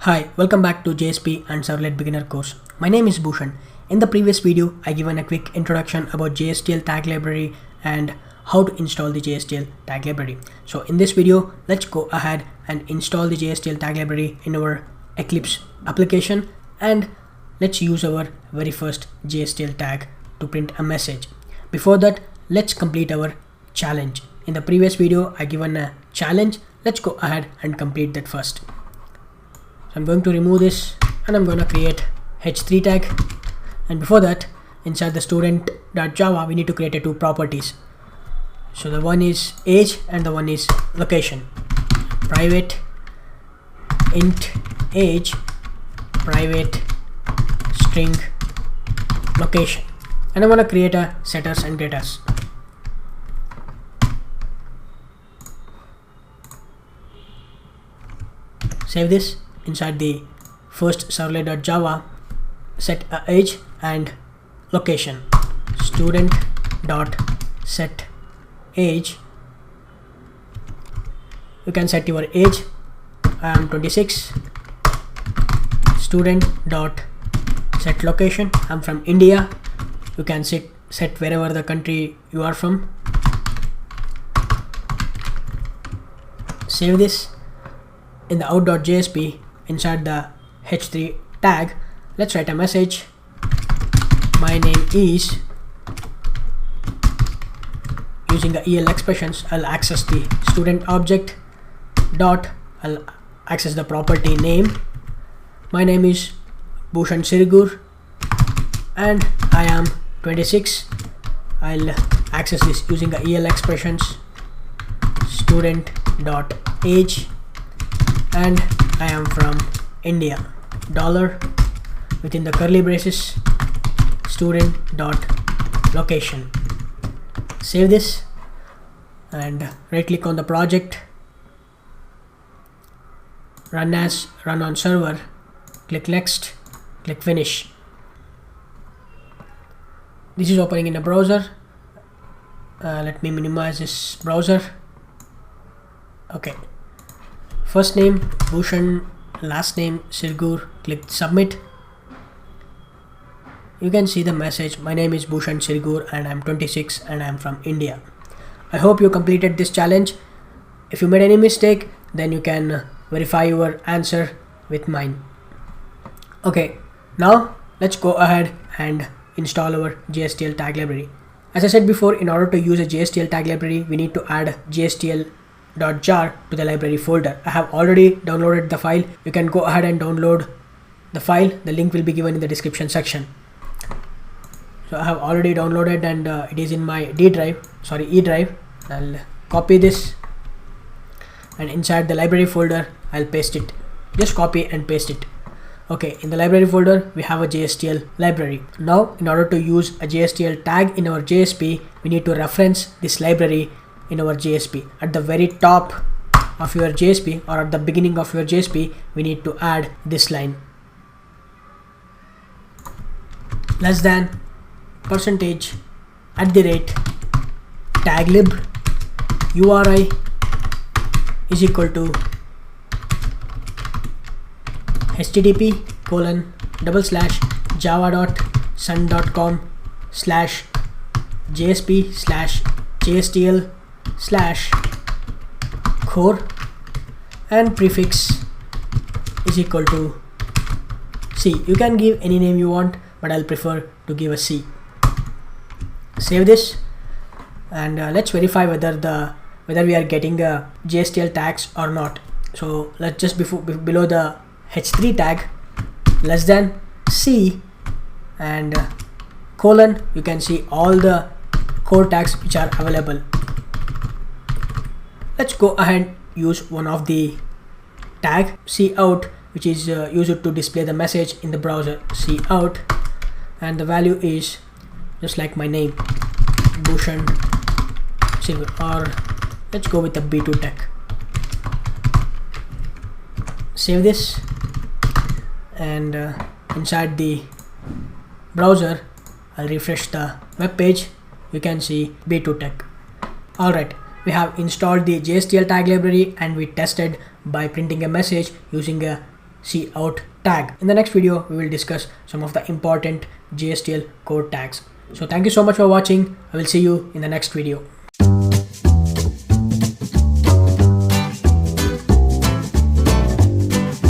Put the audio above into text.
Hi, welcome back to JSP and Servlet Beginner course. My name is Bhushan. In the previous video, I given a quick introduction about JSTL tag library and how to install the JSTL tag library. So in this video, let's go ahead and install the JSTL tag library in our Eclipse application, and let's use our very first JSTL tag to print a message. Before that, let's complete our challenge. In the previous video, I given a challenge. Let's go ahead and complete that first. So I'm going to remove this and I'm going to create h3 tag, and before that, inside the student.java we need to create two properties. So the one is age and the one is location. Private int age, private string location, and I want to create a setters and getters. Save this. Inside the first servlet.java, set a age and location. Student dot set age. You can set your age. I am 26. Student dot set location. I'm from India. You can set wherever the country you are from. Save this. In the out.jsp, inside the h3 tag, let's write a message. My name is, using the EL expressions, I'll access the student object dot, I'll access the property name. My name is Bhushan Sirigur and I am 26. I'll access this using the EL expressions, student dot age, and I am from India. Dollar within the curly braces, student dot location. Save this and right click on the project, run on server, click next, click finish. This is opening in a browser. Let me minimize this browser. Okay. First name Bhushan, last name Sirgur, click submit. You can see the message, my name is Bhushan Sirgur and I'm 26 and I'm from India. I hope you completed this challenge. If you made any mistake, then you can verify your answer with mine. Okay, now let's go ahead and install our JSTL tag library. As I said before, in order to use a JSTL tag library, we need to add JSTL.jar to the library folder. I have already downloaded the file. You can go ahead and download the file. The link will be given in the description section. So I have already downloaded and it is in my E drive. I'll copy this and inside the library folder I'll paste it. Just copy and paste it. Okay, in the library folder we have a JSTL library. Now in order to use a JSTL tag in our JSP, we need to reference this library in our JSP. At the very top of your JSP or at the beginning of your JSP, we need to add this line. Less than percentage @ taglib URI is equal to http://java.sun.com/jsp/jstl/core and prefix is equal to C. You can give any name you want, but I'll prefer to give a C. Save this and let's verify whether we are getting JSTL tags or not. So let's just below the h3 tag, less than C and colon, you can see all the core tags which are available. Let's go ahead use one of the tag cout, which is used to display the message in the browser. Cout, and the value is just like my name, Bhushan Sirgur, or let's go with the B2 tag. Save this and inside the browser I'll refresh the web page. You can see B2 tag. Alright, we have installed the JSTL tag library and we tested by printing a message using a cout tag. In the next video, we will discuss some of the important JSTL code tags. So thank you so much for watching. I will see you in the next video.